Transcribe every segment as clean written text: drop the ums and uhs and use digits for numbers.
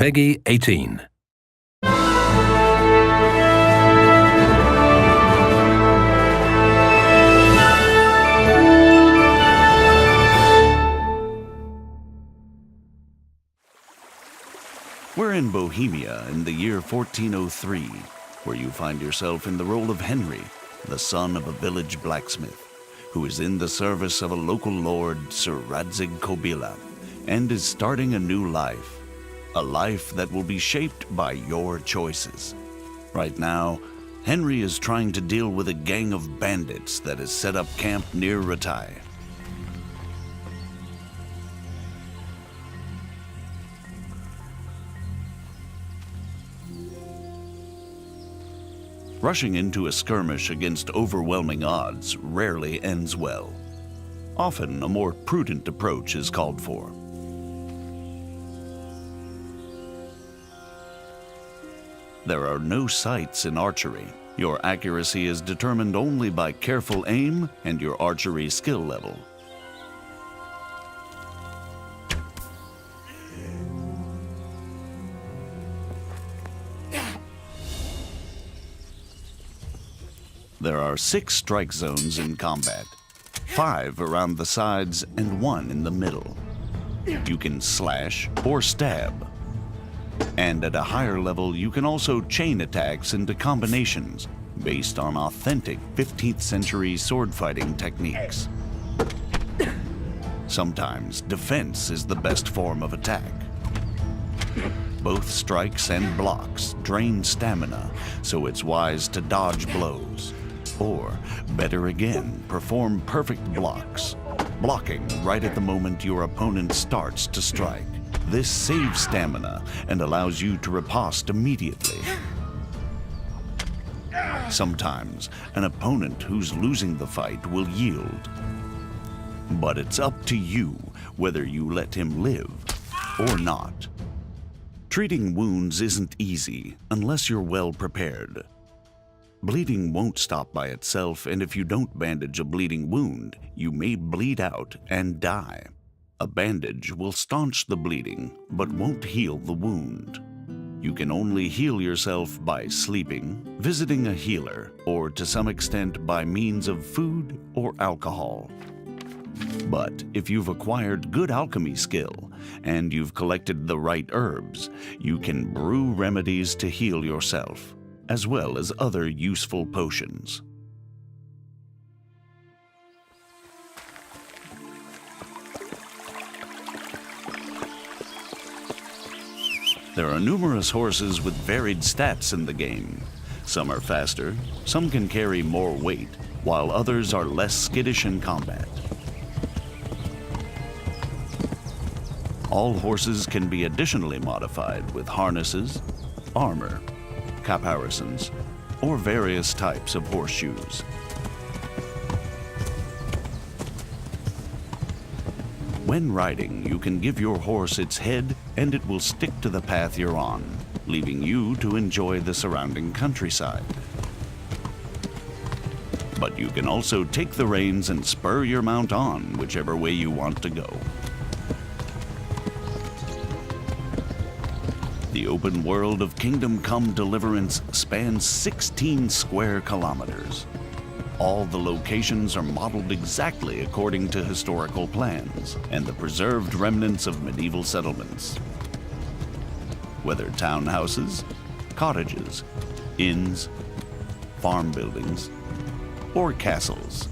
Peggy 18. We're in Bohemia in the year 1403, where you find yourself in the role of Henry, the son of a village blacksmith, who is in the service of a local lord, Sir Radzig Kobyla, and is starting a new life. A life that will be shaped by your choices. Right now, Henry is trying to deal with a gang of bandits that has set up camp near Ratai. Rushing into a skirmish against overwhelming odds rarely ends well. Often, a more prudent approach is called for. There are no sights in archery. Your accuracy is determined only by careful aim and your archery skill level. There are 6 strike zones in combat, 5 around the sides and 1 in the middle. You can slash or stab. And at a higher level, you can also chain attacks into combinations based on authentic 15th century sword fighting techniques. Sometimes defense is the best form of attack. Both strikes and blocks drain stamina, so it's wise to dodge blows. Or, better again, perform perfect blocks, blocking right at the moment your opponent starts to strike. This saves stamina and allows you to riposte immediately. Sometimes, an opponent who's losing the fight will yield. But it's up to you whether you let him live or not. Treating wounds isn't easy unless you're well prepared. Bleeding won't stop by itself, and if you don't bandage a bleeding wound, you may bleed out and die. A bandage will staunch the bleeding, but won't heal the wound. You can only heal yourself by sleeping, visiting a healer, or to some extent by means of food or alcohol. But if you've acquired good alchemy skill, and you've collected the right herbs, you can brew remedies to heal yourself, as well as other useful potions. There are numerous horses with varied stats in the game. Some are faster, some can carry more weight, while others are less skittish in combat. All horses can be additionally modified with harnesses, armor, caparisons, or various types of horseshoes. When riding, you can give your horse its head and it will stick to the path you're on, leaving you to enjoy the surrounding countryside. But you can also take the reins and spur your mount on whichever way you want to go. The open world of Kingdom Come Deliverance spans 16 square kilometers. All the locations are modeled exactly according to historical plans and the preserved remnants of medieval settlements. Whether townhouses, cottages, inns, farm buildings, or castles.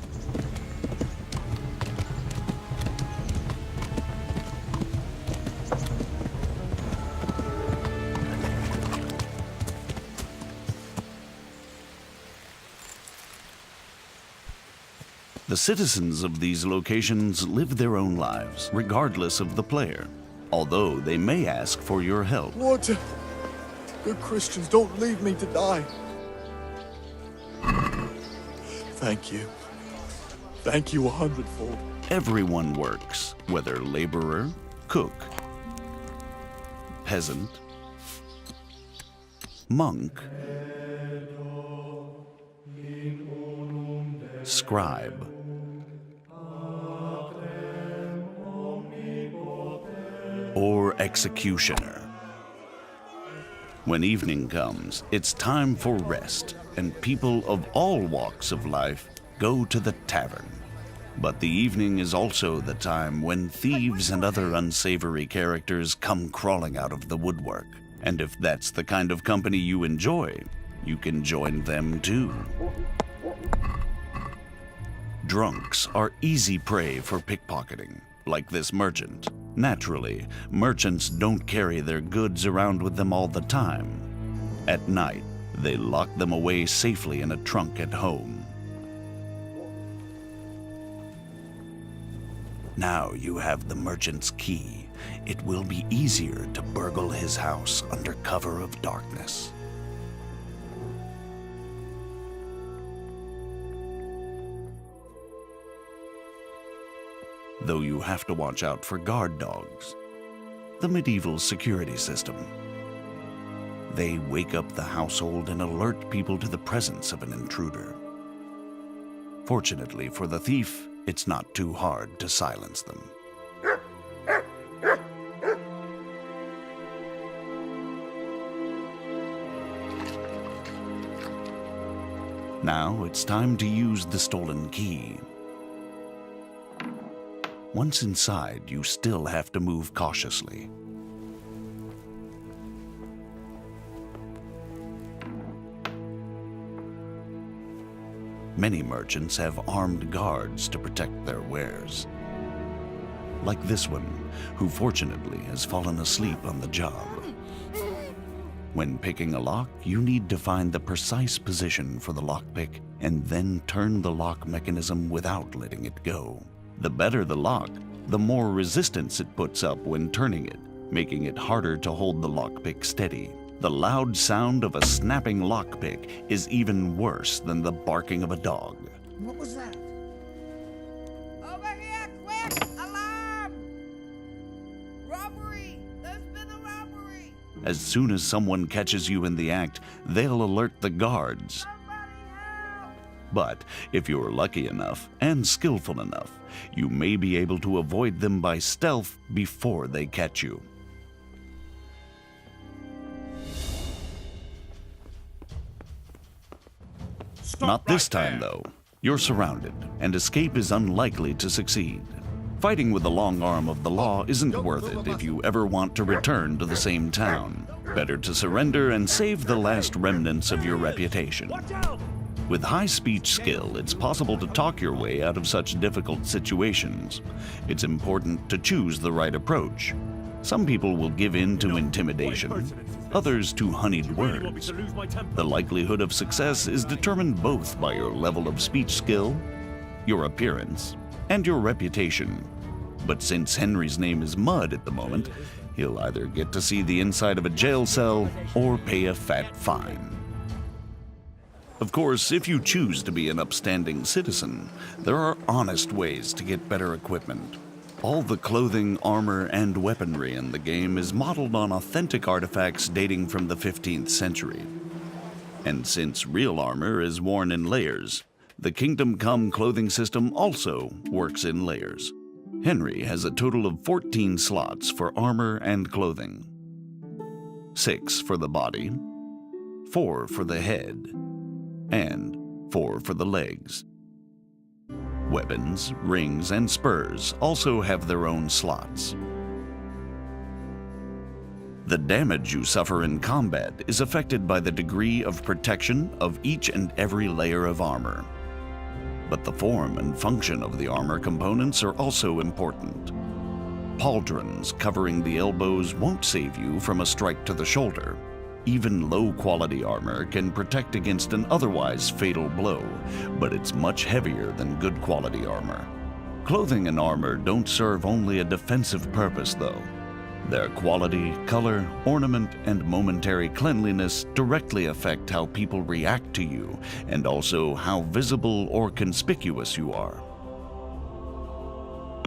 The citizens of these locations live their own lives, regardless of the player, although they may ask for your help. What? Good Christians, don't leave me to die. Thank you. Thank you 100-fold. Everyone works, whether laborer, cook, peasant, monk, scribe, or executioner. When evening comes, it's time for rest, and people of all walks of life go to the tavern. But the evening is also the time when thieves and other unsavory characters come crawling out of the woodwork. And if that's the kind of company you enjoy, you can join them too. Drunks are easy prey for pickpocketing, like this merchant. Naturally, merchants don't carry their goods around with them all the time. At night, they lock them away safely in a trunk at home. Now you have the merchant's key. It will be easier to burgle his house under cover of darkness. Though you have to watch out for guard dogs, the medieval security system. They wake up the household and alert people to the presence of an intruder. Fortunately for the thief, it's not too hard to silence them. Now it's time to use the stolen key. Once inside, you still have to move cautiously. Many merchants have armed guards to protect their wares. Like this one, who fortunately has fallen asleep on the job. When picking a lock, you need to find the precise position for the lockpick and then turn the lock mechanism without letting it go. The better the lock, the more resistance it puts up when turning it, making it harder to hold the lockpick steady. The loud sound of a snapping lockpick is even worse than the barking of a dog. What was that? Over here, quick! Alarm! Robbery! There's been a robbery! As soon as someone catches you in the act, they'll alert the guards. Somebody help! But if you're lucky enough and skillful enough, you may be able to avoid them by stealth before they catch you. Not this time, though. You're surrounded, and escape is unlikely to succeed. Fighting with the long arm of the law isn't worth it if you ever want to return to the same town. Better to surrender and save the last remnants of your reputation. With high speech skill, it's possible to talk your way out of such difficult situations. It's important to choose the right approach. Some people will give in to intimidation, others to honeyed words. The likelihood of success is determined both by your level of speech skill, your appearance, and your reputation. But since Henry's name is Mud at the moment, he'll either get to see the inside of a jail cell or pay a fat fine. Of course, if you choose to be an upstanding citizen, there are honest ways to get better equipment. All the clothing, armor, and weaponry in the game is modeled on authentic artifacts dating from the 15th century. And since real armor is worn in layers, the Kingdom Come clothing system also works in layers. Henry has a total of 14 slots for armor and clothing. 6 for the body, 4 for the head, and 4 for the legs. Weapons, rings, and spurs also have their own slots. The damage you suffer in combat is affected by the degree of protection of each and every layer of armor. But the form and function of the armor components are also important. Pauldrons covering the elbows won't save you from a strike to the shoulder. Even low-quality armor can protect against an otherwise fatal blow, but it's much heavier than good-quality armor. Clothing and armor don't serve only a defensive purpose, though. Their quality, color, ornament, and momentary cleanliness directly affect how people react to you, and also how visible or conspicuous you are.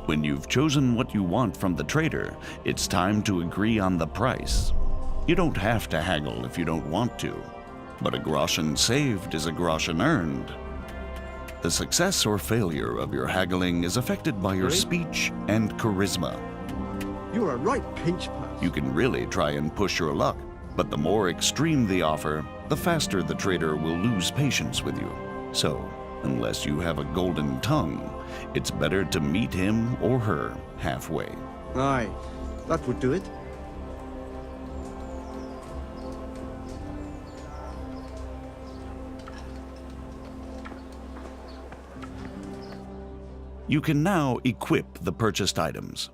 When you've chosen what you want from the trader, it's time to agree on the price. You don't have to haggle if you don't want to, but a groschen saved is a groschen earned. The success or failure of your haggling is affected by your speech and charisma. You're a right pinch pass. You can really try and push your luck, But the more extreme the offer, the faster the trader will lose patience with you. So, unless you have a golden tongue, it's better to meet him or her halfway. Aye, that would do it. You can now equip the purchased items.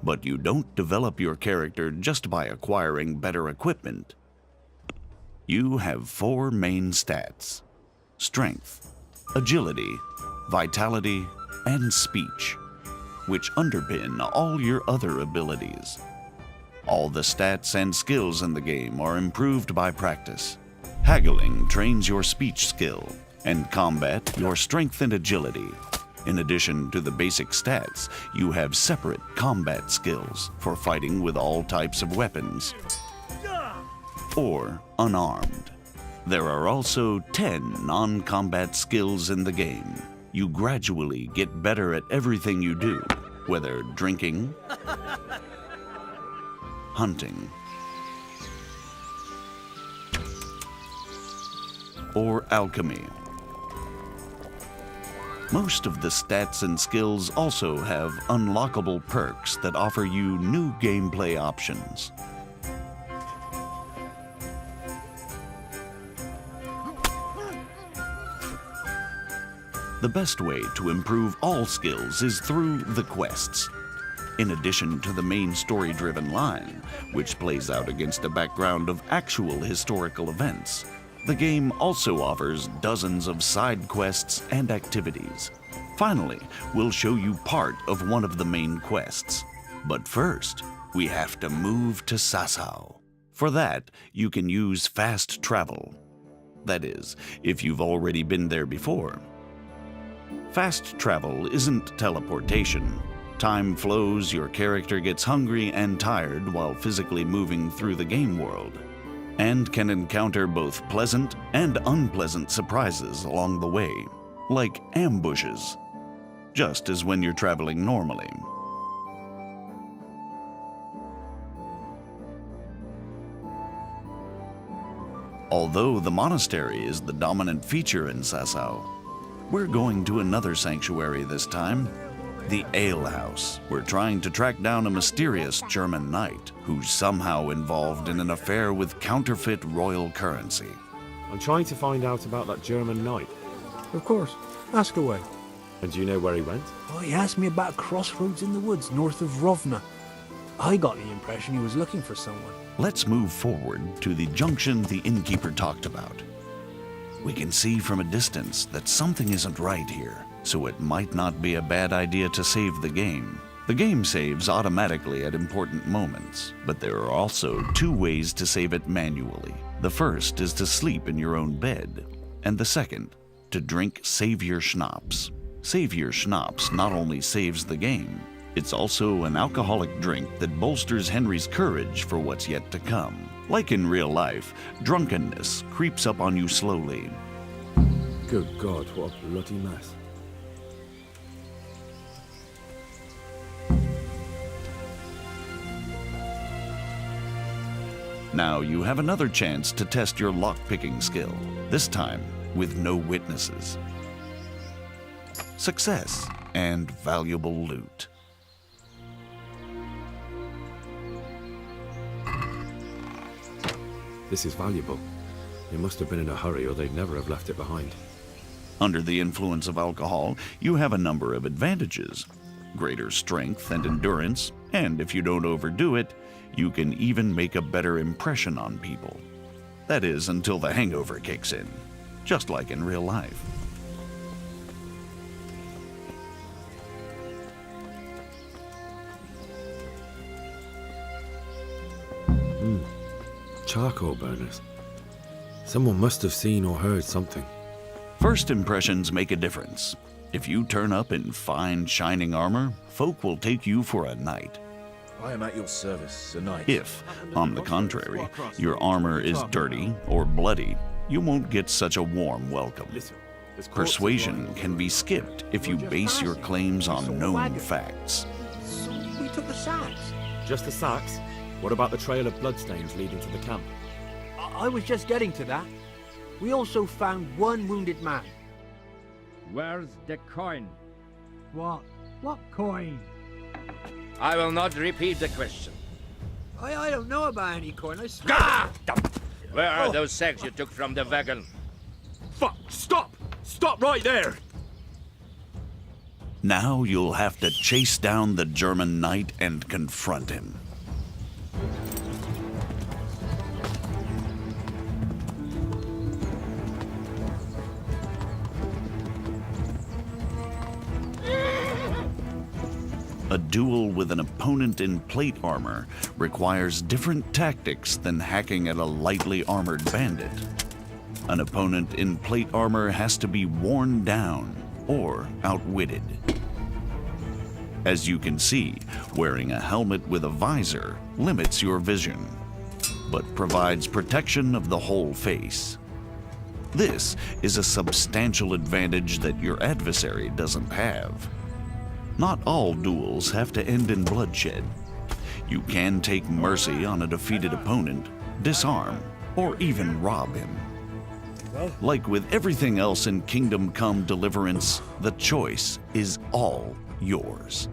But you don't develop your character just by acquiring better equipment. You have 4 main stats: strength, agility, vitality, and speech, which underpin all your other abilities. All the stats and skills in the game are improved by practice. Haggling trains your speech skill, and combat your strength and agility. In addition to the basic stats, you have separate combat skills for fighting with all types of weapons or unarmed. There are also 10 non-combat skills in the game. You gradually get better at everything you do, whether drinking, hunting, or alchemy. Most of the stats and skills also have unlockable perks that offer you new gameplay options. The best way to improve all skills is through the quests. In addition to the main story-driven line, which plays out against a background of actual historical events, the game also offers dozens of side quests and activities. Finally, we'll show you part of one of the main quests. But first, we have to move to Sasau. For that, you can use fast travel. That is, if you've already been there before. Fast travel isn't teleportation. Time flows, your character gets hungry and tired while physically moving through the game world, and can encounter both pleasant and unpleasant surprises along the way, like ambushes, just as when you're traveling normally. Although the monastery is the dominant feature in Sasau, we're going to another sanctuary this time, the Ale House. We're trying to track down a mysterious German knight who's somehow involved in an affair with counterfeit royal currency. I'm trying to find out about that German knight. Of course. Ask away. And do you know where he went? Oh, he asked me about a crossroads in the woods north of Rovna. I got the impression he was looking for someone. Let's move forward to the junction the innkeeper talked about. We can see from a distance that something isn't right here, so it might not be a bad idea to save the game. The game saves automatically at important moments, but there are also 2 ways to save it manually. The first is to sleep in your own bed, and the second, to drink Savior Schnapps. Savior Schnapps not only saves the game, it's also an alcoholic drink that bolsters Henry's courage for what's yet to come. Like in real life, drunkenness creeps up on you slowly. Good God, what a bloody mess. Now you have another chance to test your lock-picking skill, this time with no witnesses. Success and valuable loot. This is valuable. They must have been in a hurry or they'd never have left it behind. Under the influence of alcohol, you have a number of advantages. Greater strength and endurance, and if you don't overdo it, you can even make a better impression on people. That is, until the hangover kicks in, just like in real life. Charcoal burners. Someone must have seen or heard something. First impressions make a difference. If you turn up in fine, shining armor, folk will take you for a knight. I am at your service, Sir Knight. If, on the contrary, your armor is dirty or bloody, you won't get such a warm welcome. Persuasion can be skipped if you base your claims on known facts. So we took the sacks. Just the sacks? What about the trail of bloodstains leading to the camp? I was just getting to that. We also found one wounded man. Where's the coin? What? What coin? I will not repeat the question. I don't know about any coin, I swear. Ah! Where are those sacks you took from the wagon? Fuck! Stop! Stop right there! Now you'll have to chase down the German knight and confront him. A duel with an opponent in plate armor requires different tactics than hacking at a lightly armored bandit. An opponent in plate armor has to be worn down or outwitted. As you can see, wearing a helmet with a visor limits your vision, but provides protection of the whole face. This is a substantial advantage that your adversary doesn't have. Not all duels have to end in bloodshed. You can take mercy on a defeated opponent, disarm, or even rob him. Like with everything else in Kingdom Come Deliverance, the choice is all yours.